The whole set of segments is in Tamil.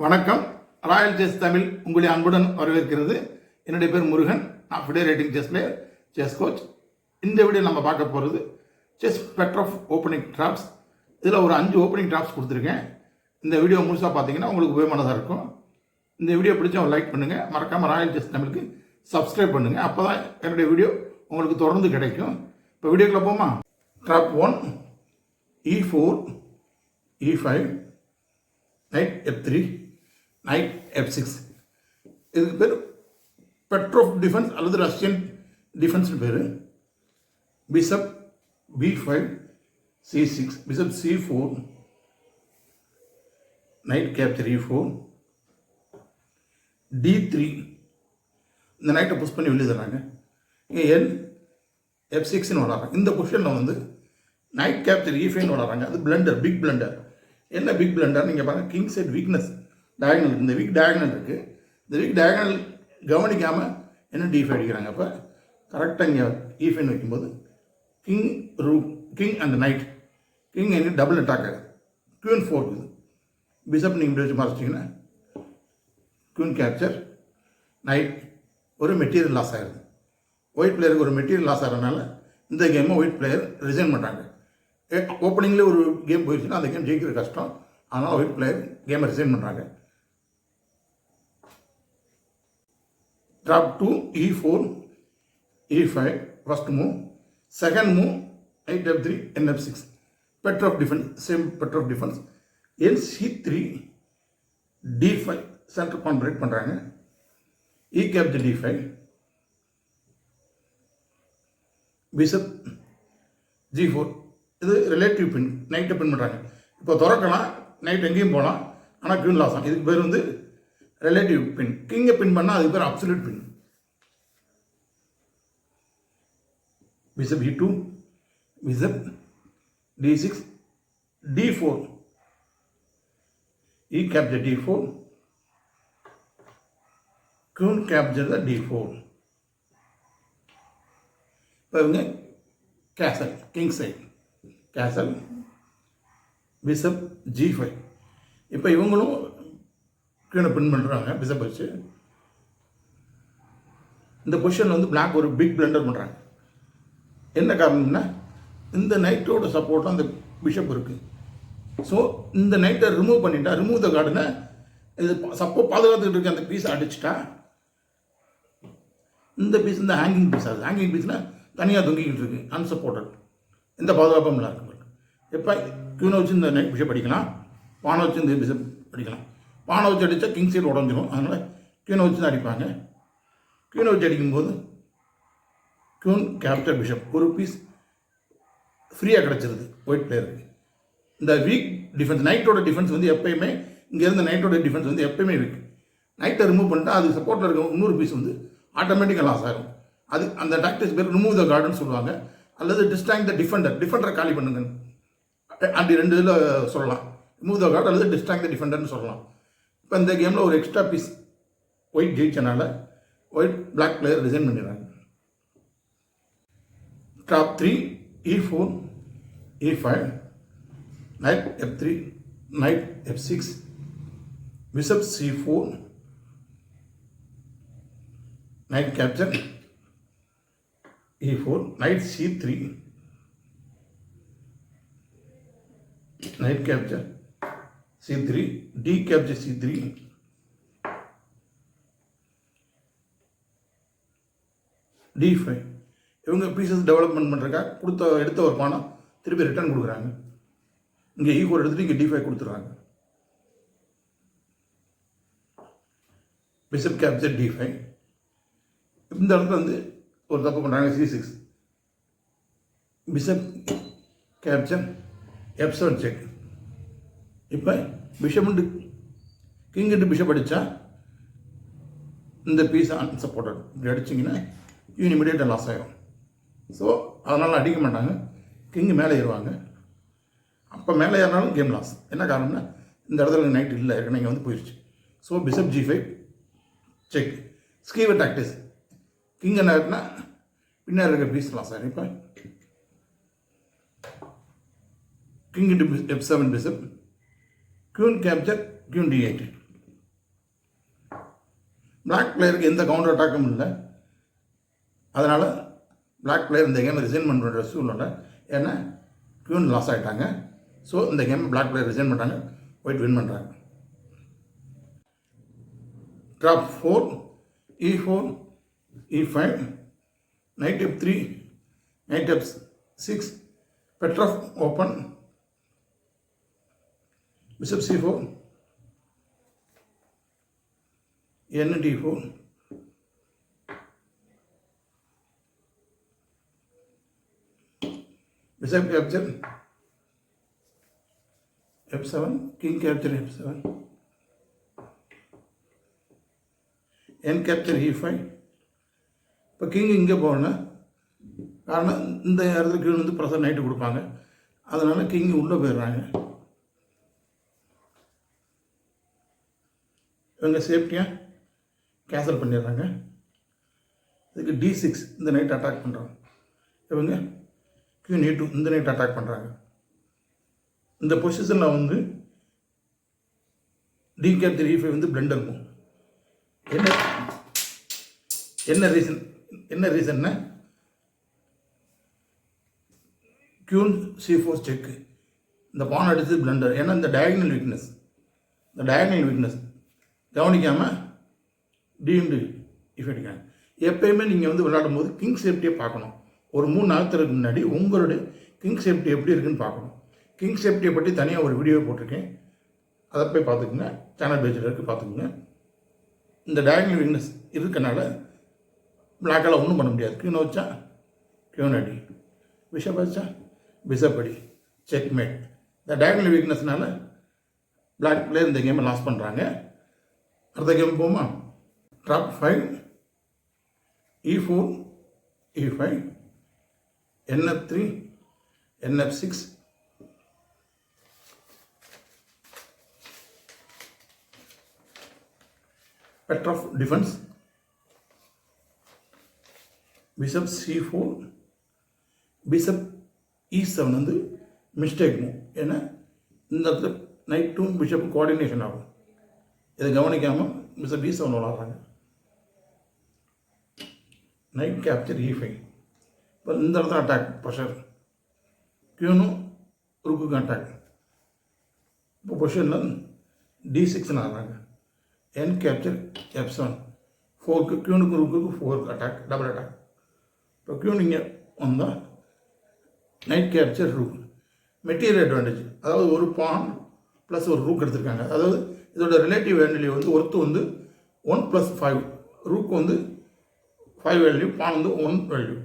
வணக்கம். ராயல் செஸ் தமிழ் உங்களை அன்புடன் வரவேற்கிறது. என்னுடைய பேர் முருகன். நான் FIDE rating chess player, chess coach. இந்த வீடியோ நம்ம பார்க்க போகிறது செஸ் பெட்ராஃப் ஓப்பனிங் டிராப்ஸ். இதில் ஒரு 5 ஓப்பனிங் டிராப்ஸ் கொடுத்துருக்கேன். இந்த வீடியோ முழுசாக பார்த்தீங்கன்னா உங்களுக்கு உபயோகமானதாக இருக்கும். இந்த வீடியோ பிடிச்சா லைக் பண்ணுங்கள். மறக்காமல் ராயல் செஸ் தமிழுக்கு சப்ஸ்கிரைப் பண்ணுங்கள். அப்போ தான் என்னுடைய வீடியோ உங்களுக்கு தொடர்ந்து கிடைக்கும். இப்போ வீடியோக்குள்ள போமா. Drop 1 E4 E5 knight F3 knight F6. இதுக்கு பேர் பெட்ரோஃப் டிஃபென்ஸ் அல்லது ரஷ்யன் டிஃபென்ஸ் பேர். Bishop B5 C6 bishop C4 knight capture E4 D3. இந்த நைட்டை புஷ் பண்ணி வெளியே தர்றாங்க. N F6ன்னு விளாட்றாங்க. இந்த பொசிஷனில் வந்து நைட் கேப்சர் E5ன்னு விளாட்றாங்க. அது பிளண்டர், பிக் பிளண்டர். என்ன பிக் பிளண்டர் நீங்கள் பாருங்கள். கிங் சைட் வீக்னஸ் டயகனல், இந்த வீக் டயகனல் இருக்குது. இந்த வீக் டயகனல் கவனிக்காமல் என்ன D5 அடிக்கிறாங்க. அப்போ கரெக்டாக இங்கே E5 வைக்கும்போது கிங் அண்ட் நைட், கிங் எங்கே டபுள் அட்டாக் ஆகுது. Queen 4 இருக்குது. பிஷப் நீங்கள் இப்படி வச்சு மறைச்சிங்கன்னா Queen கேப்சர் நைட், ஒரு மெட்டீரியல் லாஸ் ஆகிடுது. ஒயிட் பிளேயருக்கு ஒரு மெட்டீரியல் லாஸ் ஆகிறதுனால இந்த கேமை ஒயிட் பிளேயர் ரிசைன் பண்ணுறாங்க. ஓப்பனிங்கில் ஒரு கேம் போயிடுச்சுன்னா அந்த கேம் ஜெயிக்கிற கஷ்டம். அதனால் ஒயிட் பிளேயர் கேமை ரிசைன் பண்ணுறாங்க. Trap 2 E4 E5 first move. Second move knight F3 F6. Petroff defence, same Petroff defence. C3 D5 centre point break பண்ணுறாங்க. E capture D5 bishop G4. இது ரிலேட்டிவ் பின், நைட்டை பின் பண்ணுறாங்க. இப்போ திறக்கலாம், நைட் எங்கேயும் போகலாம், ஆனால் கியூன் லாஸ் ஆகும். இதுக்கு பேர் வந்து ரிலேட்டிவ் பின். கிங்கை பின் பண்ணால் அதுக்கு பேர் absolute pin. Bishop E2 bishop D6 D4 E capture D4 queen capture the D4. இப்போ இவங்க கேசல், கிங் சைட் கேசல், பிஷப் G5. இப்போ இவங்களும் கீழே பின் பண்ணுறாங்க பிஷப் வச்சு. இந்த பொசிஷனில் வந்து பிளாக் ஒரு பிக் பிளண்டர் பண்ணுறாங்க. என்ன காரணம்னா இந்த நைட்டோட சப்போர்ட்டாக அந்த பிஷப் இருக்குது. ஸோ இந்த நைட்டை ரிமூவ் பண்ணிட்டா, ரிமூவ் த கார்டுனா இது சப்போர்ட் பாதுகாத்துக்கிட்டு இருக்க அந்த பீஸை அடிச்சுட்டா இந்த பீஸ் இந்த ஹேங்கிங் பீஸ் ஆகுது. ஹேங்கிங் பீஸ்னால் தனியாக தொங்கிக்கிட்டு இருக்கு, அன்சப்போர்ட்டட். எந்த பாதுகாப்பும் இல்லை இருக்கு. எப்போ கியூனை வச்சு இந்த நைட் பிஷப் அடிக்கலாம், பானை வச்சு இந்த பிஷப் அடிக்கலாம். பானை வச்சு அடித்தா கிங் சைடு உடஞ்சிடும். அதனால் கியூனை வச்சு தான் அடிப்பாங்க. கியூனை வச்சு அடிக்கும்போது கியூன் கேப்சர் பிஷப், ஒரு பீஸ் ஃப்ரீயாக கிடச்சிருது ஒயிட் பிளேயருக்கு. இந்த வீக் டிஃபென்ஸ், நைட்டோட டிஃபென்ஸ் வந்து எப்பயுமே இங்கே இருந்த நைட்டோட டிஃபென்ஸ் வந்து எப்பயுமே வீக். நைட்டை ரிமூவ் பண்ணிட்டா அது சப்போர்ட்டில் இருக்க இன்னொரு பீஸ் வந்து ஆட்டோமேட்டிக்காக லாஸ் ஆகும். அது அந்த டாக்டிக்ஸ் பேர் ரிமூவ் த கார்டுன்னு சொல்லுவாங்க. அல்லது டிஸ்ட்ராக்ட் த டிஃபெண்டரை காலி பண்ணுங்க. அப்படி 2 இதில் சொல்லலாம். ரிமூவ் த கார்டு அல்லது டிஸ்ட்ராக்ட் த டிஃபெண்டர்னு சொல்லலாம். இப்போ இந்த கேமில் ஒரு எக்ஸ்ட்ரா பீஸ் ஒயிட் ஜெயிச்சனால ஒயிட் பிளாக் பிளேயர் டிசைன் பண்ணிடுறாங்க. Trap 3 E4 E5 knight F3 knight F6 bishop C4 knight capture E4 knight C3 knight capture C3 D capture C3 D5. இவங்க பீசஸ் டெவலப்மெண்ட் பண்ணுறக்கா எடுத்த ஒரு பானம் திருப்பி ரிட்டர்ன் கொடுக்குறாங்க. இங்கே E4 எடுத்துகிட்டு இங்கே D5 கொடுத்துட்றாங்க. Bishop capture D5. இந்த இடத்துல வந்து ஒரு தப்பு பண்ணுறாங்க. C6 bishop capture F7 check. இப்போ பிஷப் கிங் இன்ட்டு பிஷப் அடித்தா இந்த பீஸ் அன்சப்போர்ட்டட். இப்படி அடிச்சிங்கன்னா இவன் இமிடியேட்டாக லாஸ் ஆகிடும். ஸோ அதனால் அடிக்க மாட்டாங்க, கிங்கு மேலே ஏறுவாங்க. அப்போ மேலே ஏறினாலும் கேம் லாஸ். என்ன காரணம்னா இந்த இடத்துல நைட் இல்லை, ஏற்கனவே இங்கே வந்து போயிடுச்சு. So bishop G5 check. Sciver டாக்டிஸ். King என்ன ஆகிட்டுனா பின்னாடி இருக்க பீஸ் லாஸ் ஆகிடும். இப்போ king into f7 bishop, queen capture, queen d8. Black பிளேயருக்கு எந்த கவுண்டர் அட்டாக்கும் இல்லை. அதனால் பிளாக் பிளேயர் இந்த கேமை ரிசைன் பண்ணுற சூழ்நிலை. ஏன்னா க்யூன் லாஸ் ஆகிட்டாங்க. ஸோ இந்த கேமை பிளாக் பிளேயர் ரிசைன் பண்ணுறாங்க, ஒயிட் வின் பண்ணுறாங்க. Drop 4, E4, E5, knight F3, knight F6, Petroff open, bishop C4, N D4, bishop capture F7, king capture F7, N capture E5. இப்போ கிங் இங்கே போகணும், காரணம் இந்த இடத்துல கீழே வந்து ப்ரெஷர் நைட்டு கொடுப்பாங்க. அதனால் கிங் உள்ளே போயிடுறாங்க. இவங்க சேஃப்டியாக கேன்சல் பண்ணிடுறாங்க. இதுக்கு D6 இந்த நைட் அட்டாக் பண்ணுறாங்க. இவங்க Queen E2 இந்த நைட் அட்டாக் பண்ணுறாங்க. இந்த பொசிஷனில் வந்து D capture E5 வந்து பிளண்டர் இருக்கும். என்ன ரீசன்னா Queen C4 செக்கு, இந்த பான் அடித்து பிளண்டர். ஏன்னா இந்த டயகனல் வீக்னஸ் கவனிக்காமல் D இஃப் அடிக்காங்க. எப்பயுமே நீங்கள் வந்து விளையாடும் போது கிங் சேஃப்டியை பார்க்கணும். ஒரு 3 நாளுக்கு முன்னாடி உங்களுடைய கிங் சேஃப்டி எப்படி இருக்குன்னு பார்க்கணும். கிங் சேஃப்டியை பற்றி தனியாக ஒரு வீடியோ போட்டிருக்கேன், அதை போய் பார்த்துக்குங்க. சேனல் பேஜில் இருக்குது, பார்த்துக்குங்க. இந்த டயகனல் வீக்னஸ் இருக்கனால பிளாக்கால் ஒன்றும் பண்ண முடியாது. க்யூனை வச்சா க்யூன் அடி, பிஷப் வச்சா பிஷப் அடி, செக்மேட். இந்த டயகனல் வீக்னஸ்னால பிளாக் பிளேயர் இந்த கேமை லாஸ் பண்ணுறாங்க. அடுத்த கேம் போமா. Drop 5, E4, E5, NF3, NF6, Petroff defense, bishop C4, bishop E7 வந்து மிஸ்டேக் மூவ். ஏன்னா இந்த இடத்துல நைட்டும் பிஷப் கோஆர்டினேஷன் ஆகும். இதை கவனிக்காமல் bishop E7 விளாட்றாங்க. Night capture E5. இப்போ இந்த இடத்துல அட்டாக் ப்ரெஷர், க்யூனும் ருக்குக்கு அட்டாக். இப்போ பொசிஷனில் D6 ஆடுறாங்க. N capture F7, 4க்கு க்யூனுக்கு ருக்குக்கு 4 attack, double attack. இப்போ க்யூன் இங்கே வந்தால் night capture rook, material advantage. அதாவது ஒரு பான் ப்ளஸ் ஒரு ரூக் எடுத்திருக்காங்க. அதாவது இதோட ரிலேட்டிவ் வேல்யூ வந்து ஒருத்து வந்து 1+5, ரூக் வந்து 5 வேல்யூ, பான் வந்து 1 வேல்யூ.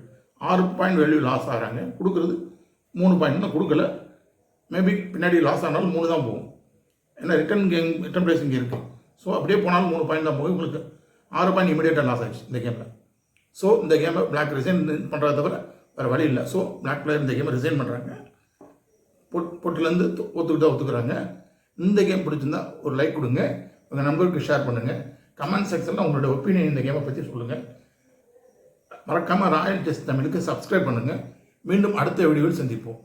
6 பாயிண்ட் வேல்யூ லாஸ் ஆகிறாங்க. கொடுக்குறது 3 பாயிண்ட் தான் கொடுக்கல. மேபி பின்னாடி லாஸ் ஆனாலும் 3 தான் போகும். ஏன்னா ரிட்டர்ன் பிளேஸ் இங்கே இருக்குது. ஸோ அப்படியே போனாலும் 3 பாயிண்ட் தான் போகும். உங்களுக்கு 6 பாயிண்ட் இமீடியட்டாக லாஸ் ஆகிடுச்சு இந்த கேமில். ஸோ இந்த கேமை பிளாக் ரிசைன் பண்ணுறத தவிர வேறு வழி இல்லை. ஸோ பிளாக் பிளேயர் இந்த கேமை ரிசைன் பண்ணுறாங்க. பொட்டிலேருந்து ஒத்துக்கிறாங்க. இந்த கேம் பிடிச்சிருந்தா ஒரு லைக் கொடுங்க, உங்கள் நம்பருக்கு ஷேர் பண்ணுங்கள். கமெண்ட் செக்ஷனில் உங்களோட ஒப்பீனியன் இந்த கேமை பற்றி சொல்லுங்கள். மறக்காமல் ராயல் செஸ் தமிழுக்கு சப்ஸ்கிரைப் பண்ணுங்கள். மீண்டும் அடுத்த வீடியோவில் சந்திப்போம்.